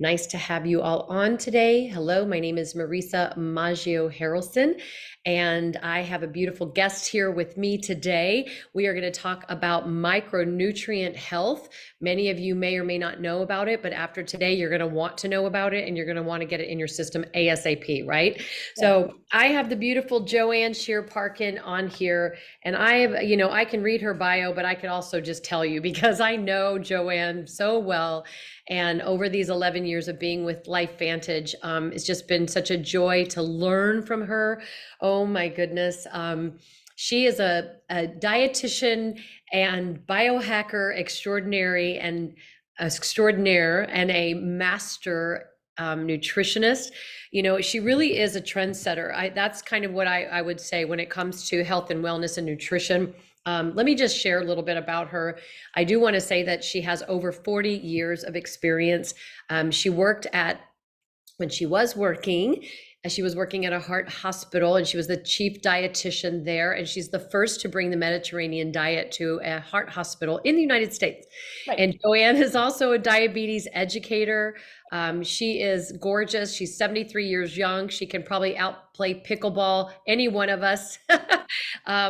Nice to have you all on today. Hello, my name is Marisa Maggio Harrelson, and I have a beautiful guest here with me today. We are going to talk about micronutrient health. Many of you may or may not know about it, but after today, you're going to want to know about it and you're going to want to get it in your system ASAP, right? Yeah. So I have the beautiful Joanne Shearer Parkin on here, and I can read her bio, but I can also just tell you because I know Joanne so well. And over these 11 years of being with LifeVantage, it's just been such a joy to learn from her. Oh my goodness. She is a dietitian and biohacker extraordinaire and a master nutritionist. You know, she really is a trendsetter. That's kind of what I would say when it comes to health and wellness and nutrition. Let me just share a little bit about her. I do want to say that she has over 40 years of experience. She worked at, when she was working at a heart hospital, and she was the chief dietitian there. And she's the first to bring the Mediterranean diet to a heart hospital in the United States. Right. And Joanne is also a diabetes educator. She is gorgeous. She's 73 years young. She can probably outplay pickleball any one of us.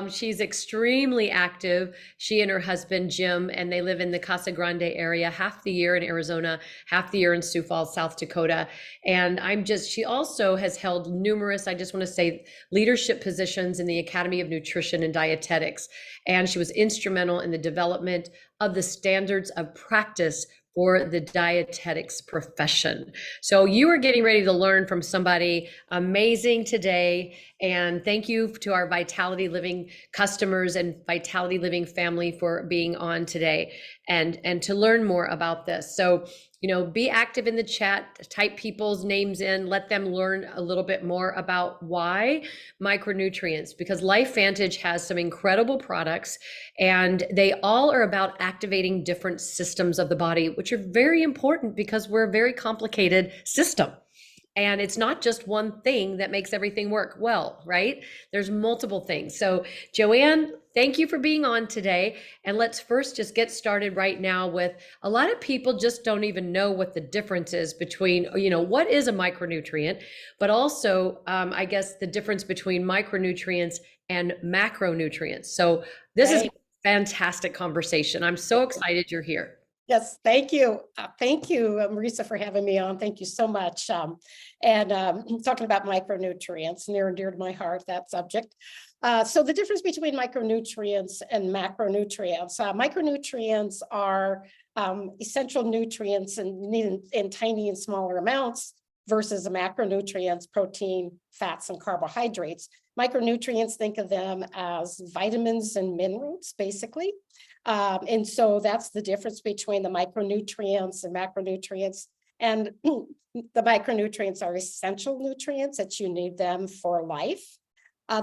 She's extremely active. She and her husband, Jim, and they live in the Casa Grande area, half the year in Arizona, half the year in Sioux Falls, South Dakota. And she also has held numerous, I just want to say, leadership positions in the Academy of Nutrition and Dietetics. And she was instrumental in the development of the standards of practice for the dietetics profession. So you are getting ready to learn from somebody amazing today. And thank you to our Vitality Living customers and Vitality Living family for being on today and to learn more about this. So, you know, be active in the chat, type people's names in, let them learn a little bit more about why micronutrients, because LifeVantage has some incredible products and they all are about activating different systems of the body, which are very important because we're a very complicated system. And it's not just one thing that makes everything work well, right? There's multiple things. So Joanne, thank you for being on today. And let's first just get started right now with, a lot of people just don't even know what the difference is between, you know, what is a micronutrient, but also I guess the difference between micronutrients and macronutrients. So this is a Right. fantastic conversation. I'm so excited you're here. Yes, thank you. Thank you, Marisa, for having me on. Thank you so much. Talking about micronutrients, near and dear to my heart, that subject. So the difference between micronutrients and macronutrients. Micronutrients are essential nutrients and needed in tiny and smaller amounts versus the macronutrients, protein, fats, and carbohydrates. Micronutrients, think of them as vitamins and minerals, basically. And so that's the difference between the micronutrients and macronutrients. And the micronutrients are essential nutrients that you need them for life.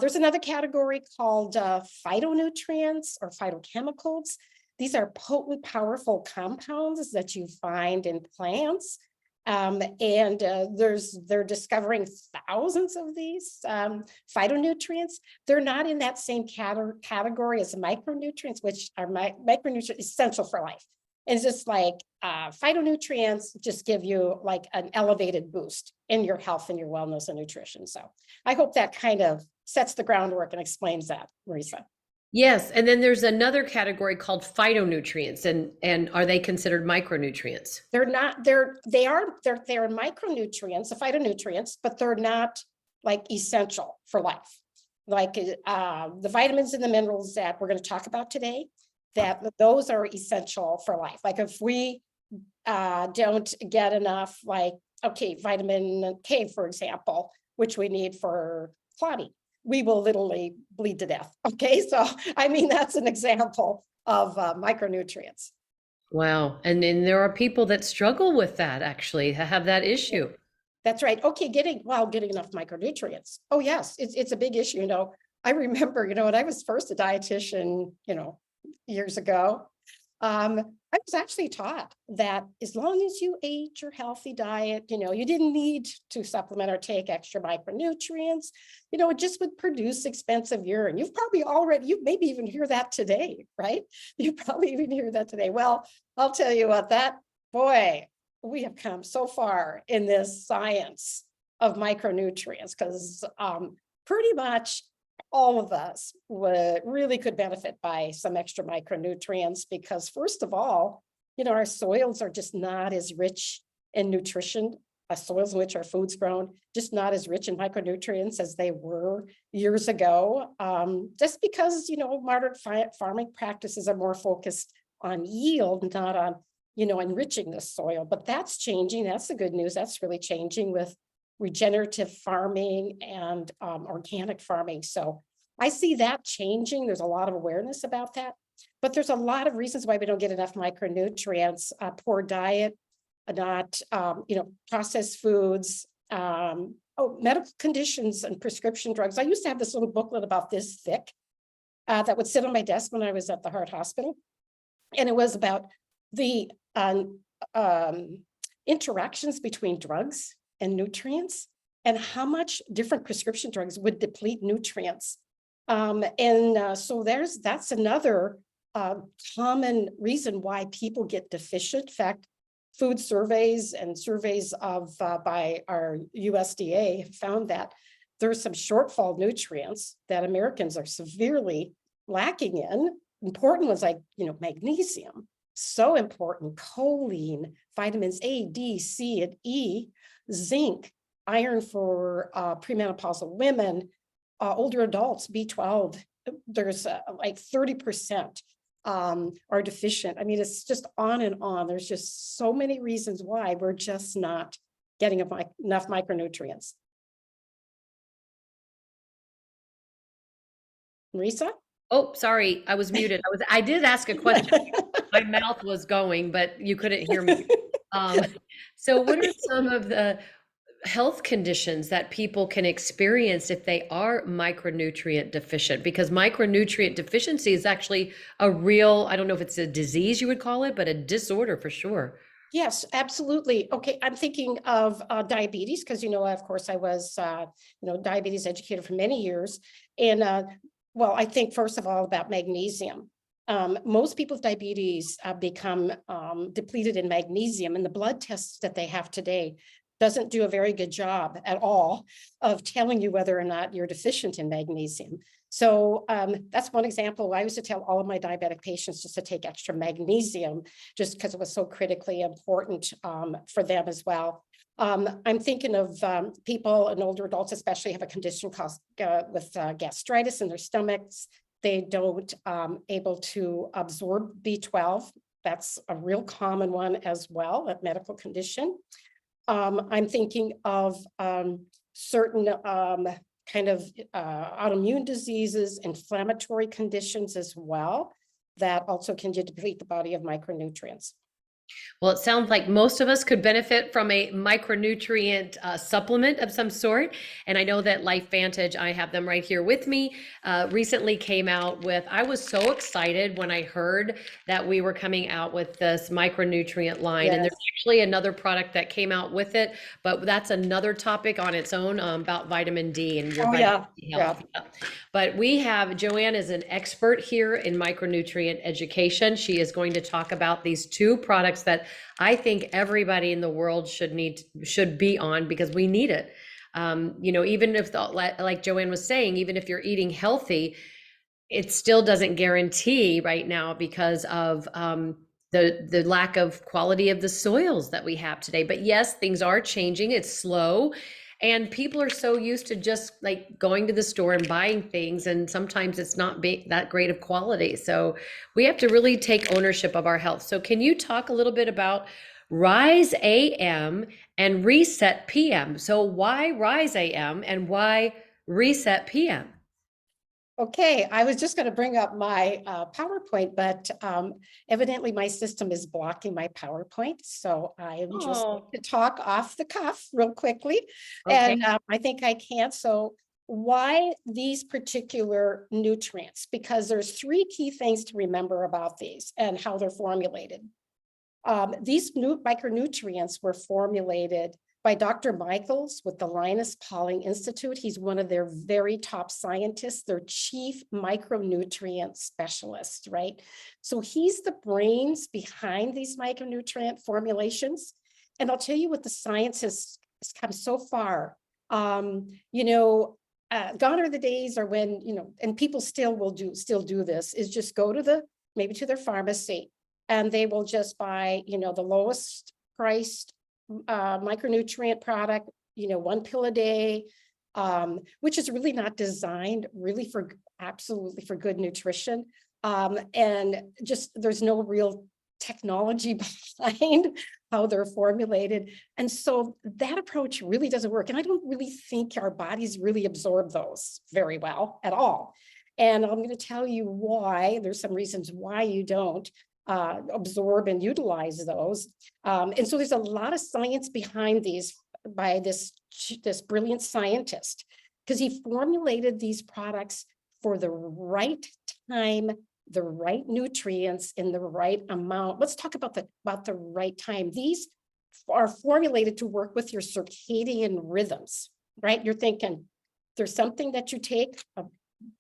There's another category called phytonutrients or phytochemicals. These are potent, powerful compounds that you find in plants. They're discovering thousands of these phytonutrients. They're not in that same category as micronutrients, which are micronutrients essential for life. It's just like phytonutrients just give you like an elevated boost in your health and your wellness and nutrition. So I hope that kind of sets the groundwork and explains that, Marisa. Yes, and then there's another category called phytonutrients, and are they considered micronutrients? They're not, they're micronutrients, the phytonutrients, but they're not like essential for life. Like the vitamins and the minerals that we're going to talk about today, that those are essential for life. Like if we don't get enough, like, okay, vitamin K, for example, which we need for clotting, we will literally bleed to death. Okay, so I mean, that's an example of micronutrients. Wow. And then there are people that struggle with that actually, have that Yeah. issue. That's right. Okay, getting enough micronutrients. Oh yes, it's a big issue. You know, I remember, you know, when I was first a dietitian, you know, years ago, I was actually taught that as long as you ate your healthy diet, you know, you didn't need to supplement or take extra micronutrients. You know, it just would produce expensive urine. You've probably already, you maybe even hear that today, right? You probably even hear that today. Well, I'll tell you what, that boy, we have come so far in this science of micronutrients because pretty much all of us would really could benefit by some extra micronutrients because first of all, our soils are just not as rich in nutrition. Soils in which our food's grown, just not as rich in micronutrients as they were years ago. Just because, modern farming practices are more focused on yield, not on, enriching the soil. But that's changing. That's the good news. That's really changing with regenerative farming and organic farming. So I see that changing. There's a lot of awareness about that. But there's a lot of reasons why we don't get enough micronutrients, poor diet, not, processed foods, medical conditions and prescription drugs. I used to have this little booklet about this thick that would sit on my desk when I was at the heart hospital. And it was about the interactions between drugs and nutrients and how much different prescription drugs would deplete nutrients. So that's another common reason why people get deficient. In fact, food surveys and surveys of by our USDA found that there's some shortfall nutrients that Americans are severely lacking in. Important ones like, magnesium, so important, choline, vitamins A, D, C, and E, zinc, iron for premenopausal women, older adults, B12. There's like 30%. Are deficient. I mean, it's just on and on. There's just so many reasons why we're just not getting enough micronutrients. Marisa? Oh, sorry, I was muted. I did ask a question. My mouth was going, but you couldn't hear me. So what are some of the health conditions that people can experience if they are micronutrient deficient? Because micronutrient deficiency is actually a real, I don't know if it's a disease you would call it, but a disorder for sure. Yes, absolutely. Okay, I'm thinking of diabetes because, of course, I was, diabetes educator for many years. And well, I think first of all about magnesium. Most people with diabetes become depleted in magnesium, and the blood tests that they have today doesn't do a very good job at all of telling you whether or not you're deficient in magnesium. So that's one example. I used to tell all of my diabetic patients just to take extra magnesium, just because it was so critically important for them as well. I'm thinking of people and older adults, especially have a condition called with gastritis in their stomachs. They don't able to absorb B12. That's a real common one as well, a medical condition. I'm thinking of certain kind of autoimmune diseases, inflammatory conditions as well, that also can deplete the body of micronutrients. Well, it sounds like most of us could benefit from a micronutrient supplement of some sort. And I know that LifeVantage, I have them right here with me, recently came out with, I was so excited when I heard that we were coming out with this micronutrient line. Yes. And there's actually another product that came out with it, but that's another topic on its own about vitamin D and your vitamin D health. Yeah. But we have, Joanne is an expert here in micronutrient education. She is going to talk about these two products that I think everybody in the world should be on because we need it. Even if like Joanne was saying, even if you're eating healthy, it still doesn't guarantee right now because of the lack of quality of the soils that we have today. But yes, things are changing. It's slow. And people are so used to just like going to the store and buying things. And sometimes it's not that great of quality. So we have to really take ownership of our health. So can you talk a little bit about Rise AM and Reset PM? So why Rise AM and why Reset PM? Okay, I was just going to bring up my PowerPoint, but evidently my system is blocking my PowerPoint. So I am just going to talk off the cuff real quickly. Okay. And I think I can. So why these particular nutrients? Because there's three key things to remember about these and how they're formulated. These new micronutrients were formulated by Dr. Michaels with the Linus Pauling Institute. He's one of their very top scientists, their chief micronutrient specialist, right? So he's the brains behind these micronutrient formulations. And I'll tell you what, the science has come so far. You know, gone are the days, or when, you know, and people still do this, is just go to maybe to their pharmacy, and they will just buy, you know, the lowest priced micronutrient product, you know, 1 pill a day, which is really not designed really for absolutely for good nutrition. And just there's no real technology behind how they're formulated. And so that approach really doesn't work. And I don't really think our bodies really absorb those very well at all. And I'm going to tell you why. There's some reasons why you don't absorb and utilize those. And so there's a lot of science behind these by this brilliant scientist, because he formulated these products for the right time, the right nutrients in the right amount. Let's talk about the right time. These are formulated to work with your circadian rhythms, right? You're thinking there's something that you take, a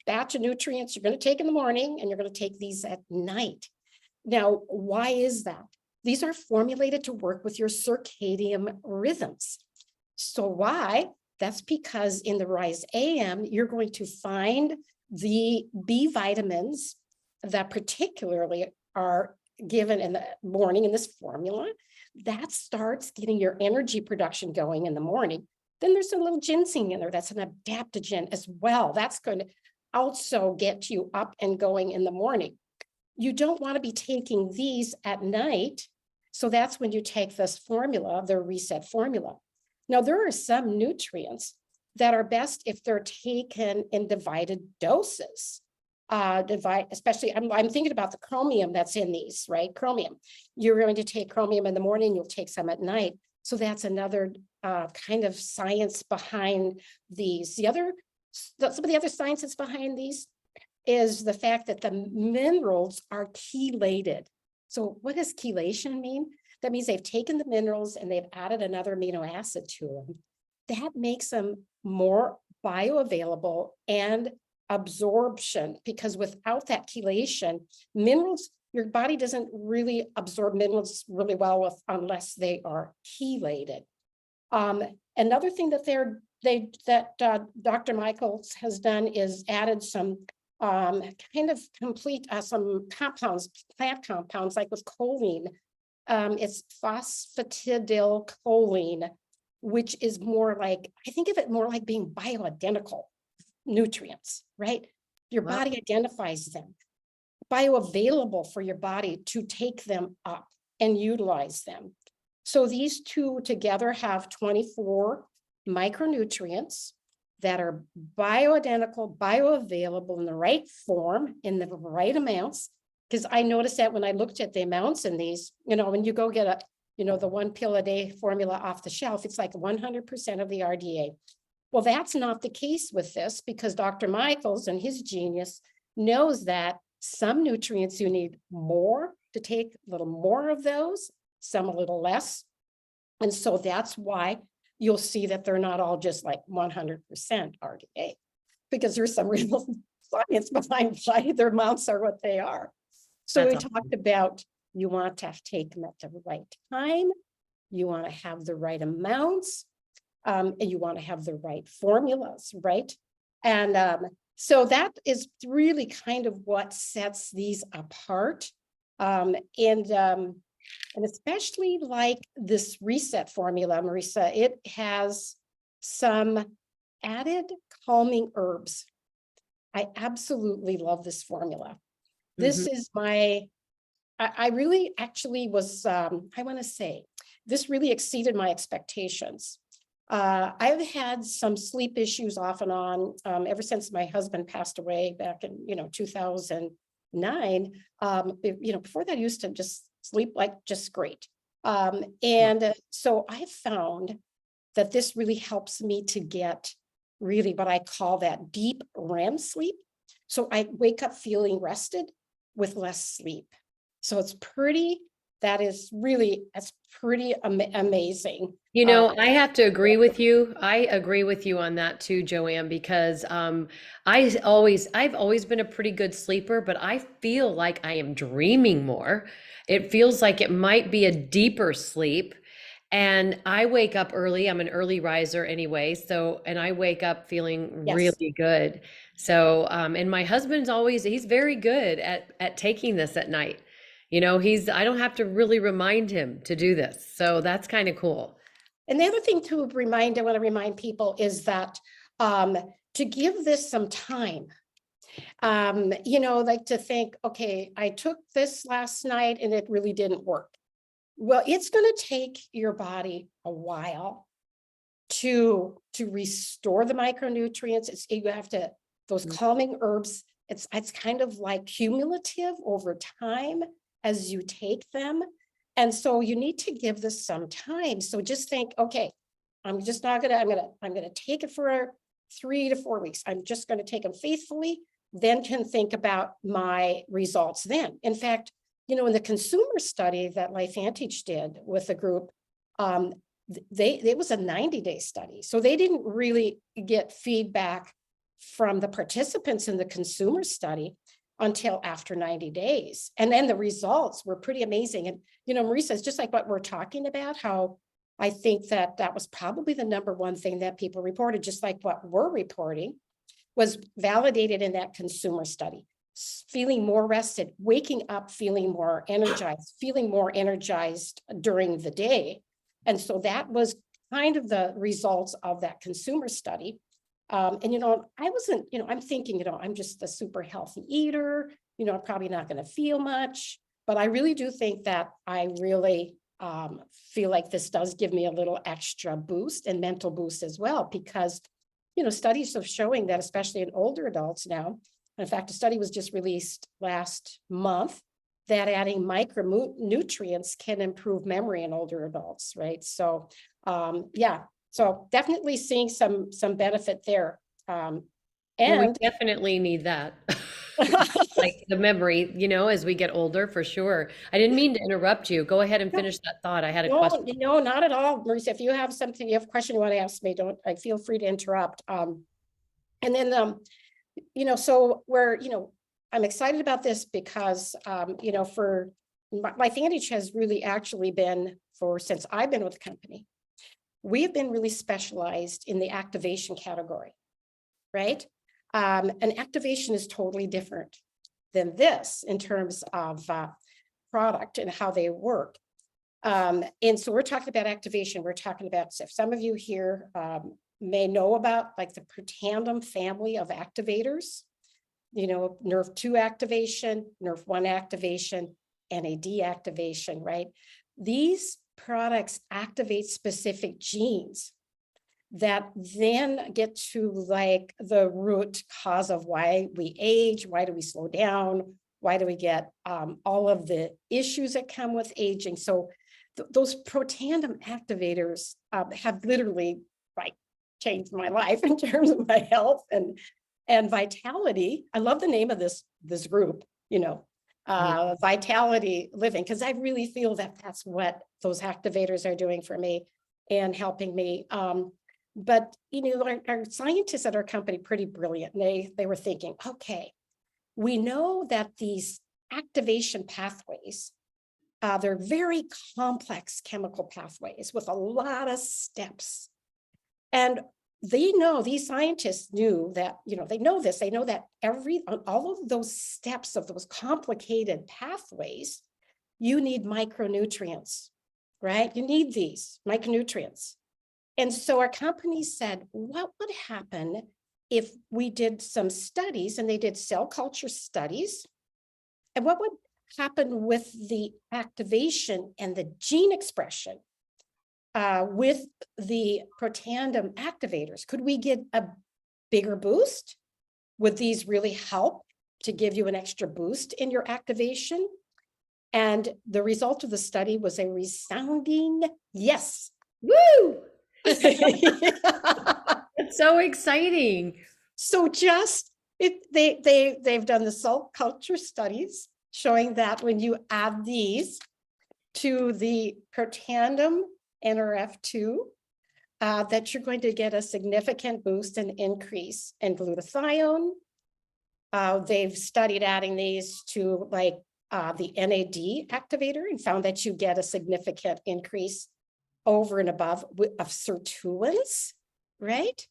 batch of nutrients you're going to take in the morning, and you're going to take these at night. Now, why is that? These are formulated to work with your circadian rhythms. So why? That's because in the Rise AM, you're going to find the B vitamins that particularly are given in the morning in this formula. That starts getting your energy production going in the morning. Then there's a little ginseng in there. That's an adaptogen as well. That's going to also get you up and going in the morning. You don't want to be taking these at night. So that's when you take this formula, the reset formula. Now, there are some nutrients that are best if they're taken in divided doses. Especially, I'm thinking about the chromium that's in these, right? Chromium. You're going to take chromium in the morning, you'll take some at night. So that's another kind of science behind these. Some of the other science that's behind these is the fact that the minerals are chelated. So what does chelation mean? That means they've taken the minerals and they've added another amino acid to them. That makes them more bioavailable and absorption, because without that chelation, minerals, your body doesn't really absorb minerals really well unless they are chelated. Another thing that Dr. Michaels has done is added some kind of complete some compounds, plant compounds, like with choline. It's phosphatidylcholine, which is more like, I think of it more like being bioidentical nutrients, right? Your body identifies them, bioavailable for your body to take them up and utilize them. So these two together have 24 micronutrients that are bioidentical, bioavailable in the right form, in the right amounts. Because I noticed that when I looked at the amounts in these, you know, when you go get the 1 pill a day formula off the shelf, it's like 100% of the RDA. Well, that's not the case with this, because Dr. Michaels and his genius knows that some nutrients you need more to take, a little more of those, some a little less. And so that's why you'll see that they're not all just like 100% RDA, because there's some real science behind why their amounts are what they are. So we talked about, you want to take them at the right time, you want to have the right amounts, and you want to have the right formulas, right? And so that is really kind of what sets these apart. And especially like this reset formula, Marisa, it has some added calming herbs. I absolutely love this formula. This is I really actually was, I want to say, this really exceeded my expectations. I've had some sleep issues off and on ever since my husband passed away back in, 2009. Before that, I used to just sleep like just great. So I found that this really helps me to get really what I call that deep REM sleep. So I wake up feeling rested with less sleep. So that's pretty amazing. I have to agree with you. I agree with you on that too, Joanne, because I've always been a pretty good sleeper, but I feel like I am dreaming more. It feels like it might be a deeper sleep. And I wake up early. I'm an early riser anyway. So, and I wake up feeling Yes. really good. So, and my husband's always, he's very good at taking this at night. I don't have to really remind him to do this. So that's kind of cool. And the other thing to I want to remind people is that to give this some time. Like to think, okay, I took this last night and it really didn't work. Well, it's going to take your body a while to restore the micronutrients. You have to, those calming herbs, it's kind of like cumulative over time as you take them. And so you need to give this some time. So just think, okay, I'm just not gonna, I'm gonna take it for 3 to 4 weeks. I'm just going to take them faithfully, then can think about my results then. In fact, in the consumer study that LifeVantage did with a group, it was a 90-day study. So they didn't really get feedback from the participants in the consumer study until after 90 days. And then the results were pretty amazing. And, Marisa, it's just like what we're talking about, how I think that was probably the number one thing that people reported, just like what we're reporting, was validated in that consumer study. Feeling more rested, waking up feeling more energized during the day. And so that was kind of the results of that consumer study. And, I wasn't, I'm thinking, I'm just a super healthy eater, I'm probably not going to feel much, but I really do think that I really feel like this does give me a little extra boost and mental boost as well, because, studies are showing that, especially in older adults now, in fact, a study was just released last month that adding micronutrients can improve memory in older adults, right? So, yeah, so definitely seeing some benefit there. Well, we And definitely need that. Like the memory, as we get older, for sure. I didn't mean to interrupt you. Go ahead and finish that thought. I had a question. no, not at all, Marisa. If you have something, you have a question you want to ask me, I feel free to interrupt. And then, so I'm excited about this because, for LifeVantage has really actually been since I've been with the company, we have been really specialized in the activation category, right? And activation is totally different than this in terms of product and how they work. And so we're talking about activation. We're talking about, if some of you here may know about like the Protandim family of activators, nerve 2 activation, nerve 1 activation, NAD activation, right? These products activate specific genes that then get to like the root cause of why we age, why do we slow down, why do we get all of the issues that come with aging. So those Protandim activators have literally like changed my life in terms of my health and vitality. I love the name of this group, Vitality Living, because I really feel that that's what those activators are doing for me and helping me. But our scientists at our company, pretty brilliant. They were thinking, okay, we know that these activation pathways, they're very complex chemical pathways with a lot of steps. And these scientists knew that, they know that all of those steps of those complicated pathways, you need micronutrients, right? You need these micronutrients. And so our company said, what would happen if we did some studies, and they did cell culture studies, and what would happen with the activation and the gene expression with the Protandim activators? Could we get a bigger boost? Would these really help to give you an extra boost in your activation? And the result of the study was a resounding yes. Woo! It's so exciting. So they've done the cell culture studies showing that when you add these to the Protandim NRF2, that you're going to get a significant boost and increase in glutathione. They've studied adding these to the NAD activator and found that you get a significant increase over and above of sirtuins, right?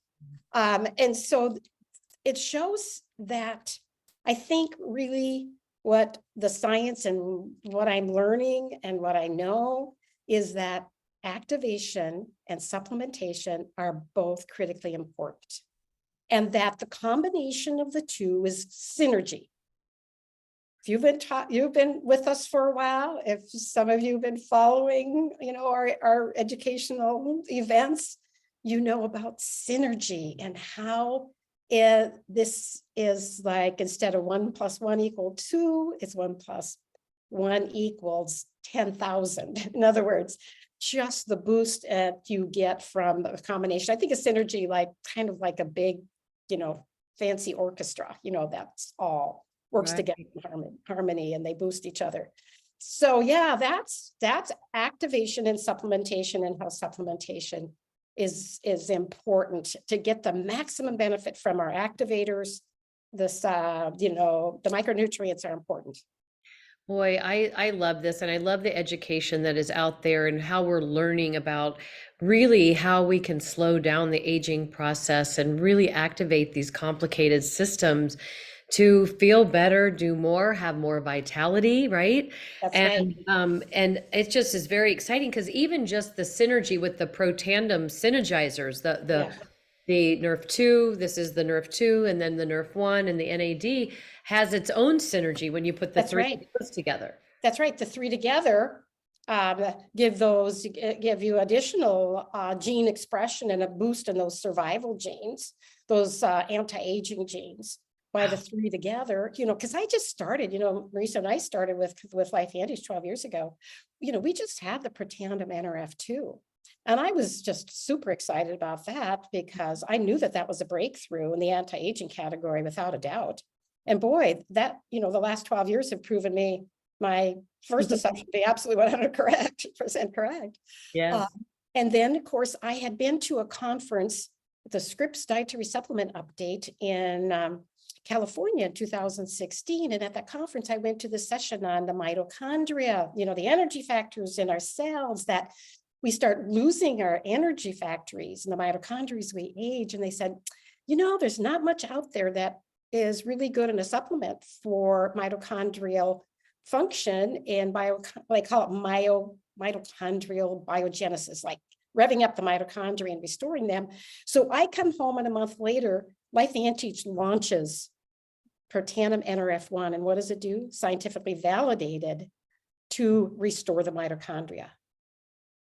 And so it shows that I think really what the science and what I'm learning and what I know is that activation and supplementation are both critically important, and that the combination of the two is synergy. If you've been with us for a while, if some of you have been following, our educational events, you know about synergy and how this is like, instead of 1 + 1 = 2, it's 1 + 1 = 10,000. In other words, just the boost you get from the combination. I think a synergy, like kind of like a big, fancy orchestra, that's all works Right. together in harmony, and they boost each other. So yeah, that's activation and supplementation, and how supplementation is important to get the maximum benefit from our activators. This, the micronutrients are important. Boy, I love this, and I love the education that is out there and how we're learning about really how we can slow down the aging process and really activate these complicated systems to feel better, do more, have more vitality, right? That's right. And it just is very exciting because even just the synergy with the protandem synergizers, Yeah, the Nerf 2, this is the Nerf 2, and then the Nerf 1 and the NAD has its own synergy when you put the that's three right. of those together. That's right. The three together give you additional gene expression and a boost in those survival genes, those anti-aging genes. By the Wow. three together, because I just started, Marisa and I started with LifeVantage 12 years ago. We just had the Protandim NRF2. And I was just super excited about that because I knew that was a breakthrough in the anti-aging category without a doubt. And boy, that, the last 12 years have proven me my first assumption to be absolutely 100% correct. Yes. And then, of course, I had been to a conference, the Scripps Dietary Supplement Update in California in 2016. And at that conference, I went to the session on the mitochondria, the energy factors in our cells, that we start losing our energy factories and the mitochondria as we age. And they said, there's not much out there that is really good in a supplement for mitochondrial function and they call it mitochondrial biogenesis, like revving up the mitochondria and restoring them. So I come home, and a month later, LifeVantage launches Protandim NRF1. And what does it do? Scientifically validated to restore the mitochondria.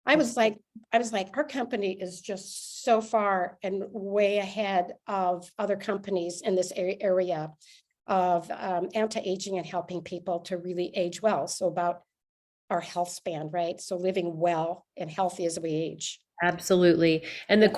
I was like, our company is just so far and way ahead of other companies in this area of anti-aging and helping people to really age well. So about our health span, right? So living well and healthy as we age. Absolutely. And Yeah. the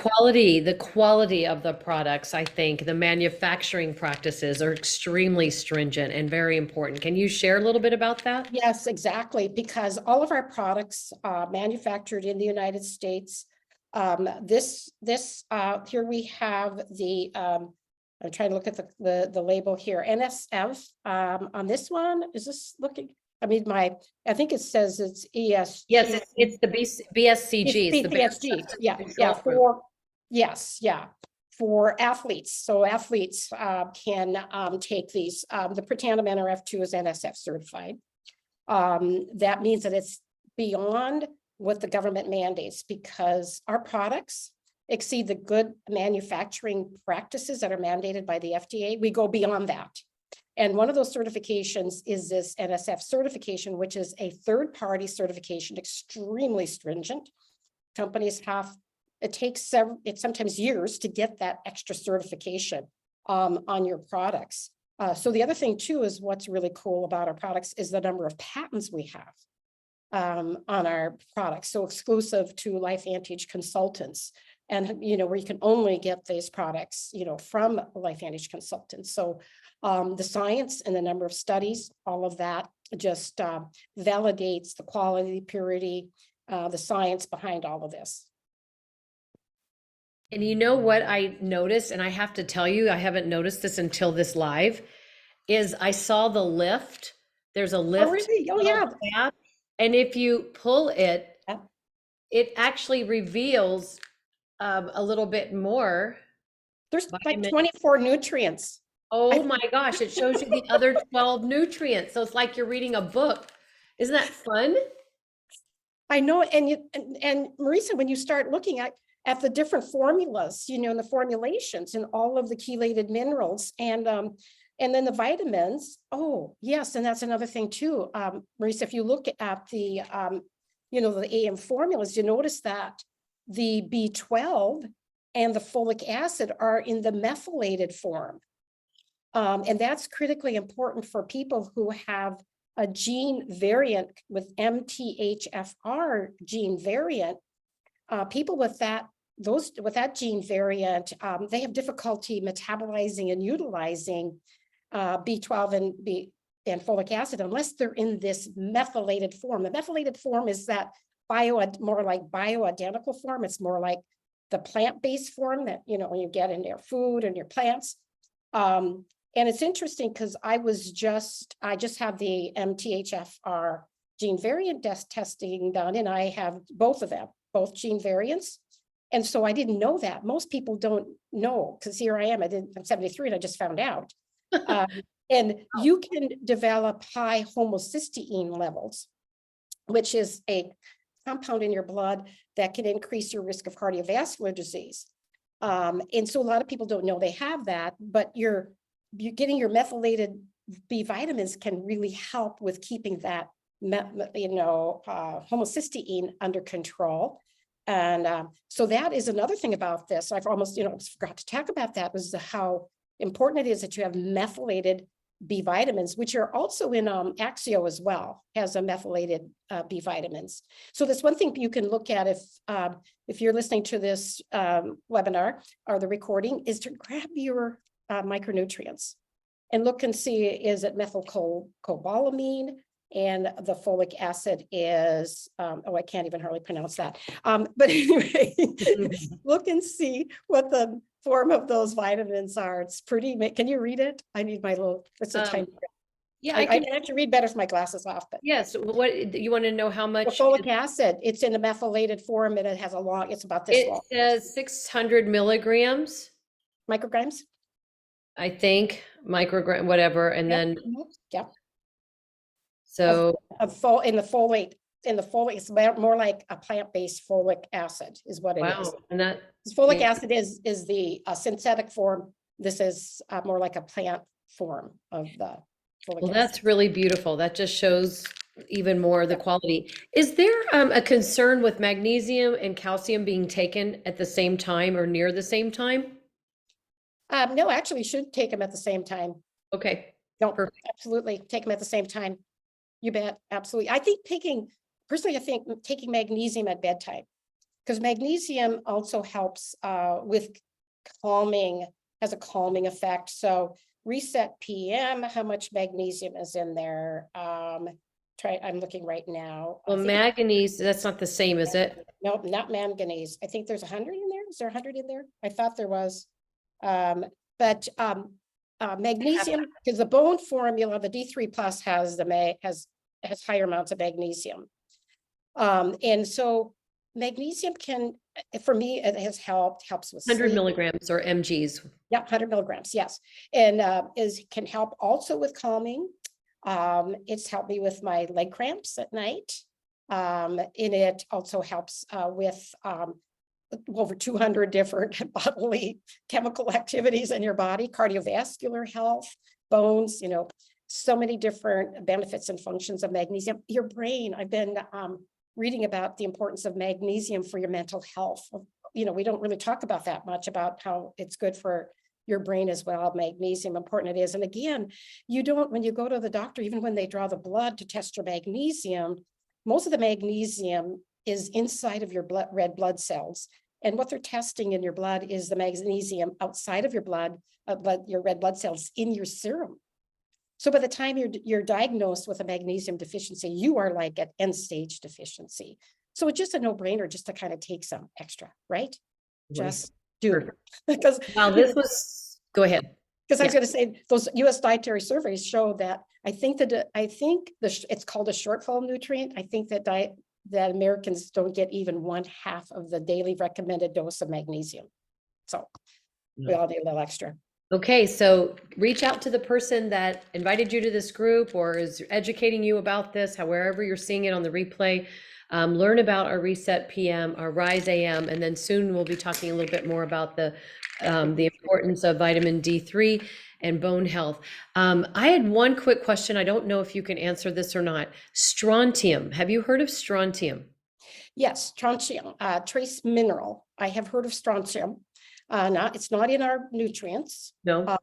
quality of the products, I think the manufacturing practices are extremely stringent and very important. Can you share a little bit about that? Yes, exactly. Because all of our products manufactured in the United States. Here we have the, I'm trying to look at the label here, NSF on this one. Is this looking? I mean, I think it says it's ESG. Yes, it's the BSCG. It's the BSG. Yeah, Control Group. For athletes. So athletes can take these. The Protandim NRF2 is NSF certified. That means that it's beyond what the government mandates, because our products exceed the good manufacturing practices that are mandated by the FDA. We go beyond that. And one of those certifications is this NSF certification, which is a third-party certification, extremely stringent. Companies it takes sometimes years to get that extra certification on your products. So the other thing too is what's really cool about our products is the number of patents we have on our products. So exclusive to LifeVantage consultants. And, where you can only get these products, from LifeVantage consultants. So the science and the number of studies, all of that just validates the quality, purity, the science behind all of this. And you know what I noticed, and I have to tell you, I haven't noticed this until this live, is I saw the lift. There's a lift. Oh, really? Oh, yeah. Tab, and if you pull it, Yeah. it actually reveals a little bit more There's like vitamin. 24 nutrients. Oh I, my gosh, it shows you the other 12 nutrients. So it's like you're reading a book. Isn't that fun? I know, and Marisa, when you start looking at the different formulas, and the formulations and all of the chelated minerals and then the vitamins. Oh, yes, and that's another thing too. Marisa, if you look at the AM formulas, you notice that the B12 and the folic acid are in the methylated form. And that's critically important for people who have a gene variant with MTHFR gene variant. People with that gene variant, they have difficulty metabolizing and utilizing B12 and folic acid unless they're in this methylated form. The methylated form is that more like bioidentical form. It's more like the plant-based form that when you get in your food and your plants. And it's interesting because I just have the MTHFR gene variant testing done, and I have both of them, both gene variants. And so I didn't know that. Most people don't know, because here I am, I'm 73 and I just found out. And you can develop high homocysteine levels, which is a compound in your blood that can increase your risk of cardiovascular disease. And so a lot of people don't know they have that, but you're getting your methylated B vitamins can really help with keeping that homocysteine under control. And so that is another thing about this. I've almost forgot to talk about that, was how important it is that you have methylated B vitamins, which are also in Axio as well, has a methylated B vitamins. So that's one thing you can look at if you're listening to this webinar or the recording, is to grab your micronutrients and look and see, is it methylcobalamin, and the folic acid is, I can't even hardly pronounce that. But anyway, look and see what the form of those vitamins are. It's pretty, can you read it? I need my little, it's a tiny. Yeah, I can actually read better if my glasses off, but. Yes, what you want to know how The much? folic acid, it's in the methylated form, and it has it's about this It long. says 600 milligrams, Micrograms? I think, microgram, whatever, and Yep. then Yep. so In the folate, it's more like a plant-based folic acid is what it is. wow, and that Folic acid is the synthetic form. This is more like a plant form of the folic acid. that's really beautiful. That just shows even more the quality. Is there a concern with magnesium and calcium being taken at the same time or near the same time? No, actually, you should take them at the same time. Okay. No, Perfect. absolutely, take them at the same time. You bet, absolutely. Personally, I think taking magnesium at bedtime, because magnesium also helps with calming, has a calming effect. So reset PM, how much magnesium is in there? I'm looking right now. Well, manganese, that's not the same, is it? No, not manganese. I think there's 100 in there. Is there 100 in there? I thought there was. But magnesium, because the bone formula, the D3 plus has has higher amounts of magnesium. And so magnesium can, for me, it has helps with 100 sleep. milligrams or mgs. Yeah, 100 milligrams, yes. And can help also with calming. It's helped me with my leg cramps at night. And it also helps with over 200 different bodily chemical activities in your body, cardiovascular health, bones, so many different benefits and functions of magnesium. Your brain, I've been reading about the importance of magnesium for your mental health. We don't really talk about that much, about how it's good for your brain as well. Magnesium, important it is. And again, when you go to the doctor, even when they draw the blood to test your magnesium, most of the magnesium is inside of your red blood cells. And what they're testing in your blood is the magnesium outside of your your red blood cells in your serum. So by the time you're diagnosed with a magnesium deficiency, you are like at end stage deficiency. So it's just a no-brainer just to kind of take some extra, right? Just do it. Because Wow, go ahead. Because I was going to say, those US dietary surveys show that it's called a shortfall nutrient. I think that that Americans don't get even 1/2 of the daily recommended dose of magnesium. So we all need a little extra. Okay, so reach out to the person that invited you to this group or is educating you about this, however you're seeing it on the replay. Learn about our Reset PM, our Rise AM, and then soon we'll be talking a little bit more about the importance of vitamin D3 and bone health. I had one quick question. I don't know if you can answer this or not. Strontium. Have you heard of strontium? Yes, strontium, trace mineral. I have heard of strontium. It's not in our nutrients. No.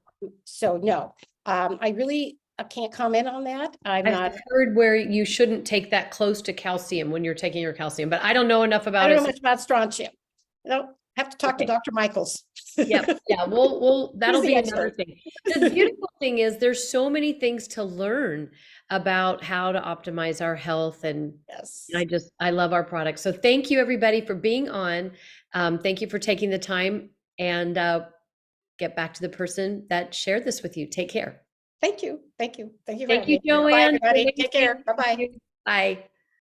So no, I really can't comment on that. I'm I've not. heard where you shouldn't take that close to calcium when you're taking your calcium, but I don't know enough I about don't it. know much about strontium. No, have to talk to Okay. Dr. Michaels. Yep. Yeah. That'll the be expert. another thing. The beautiful thing is there's so many things to learn about how to optimize our health. And Yes. I love our products. So thank you everybody for being on. Thank you for taking the time, and get back to the person that shared this with you. Take care. Thank you. Thank you. Thank you for Thank having you, me. Bye, Joanne. everybody. Take care. Bye-bye. Bye.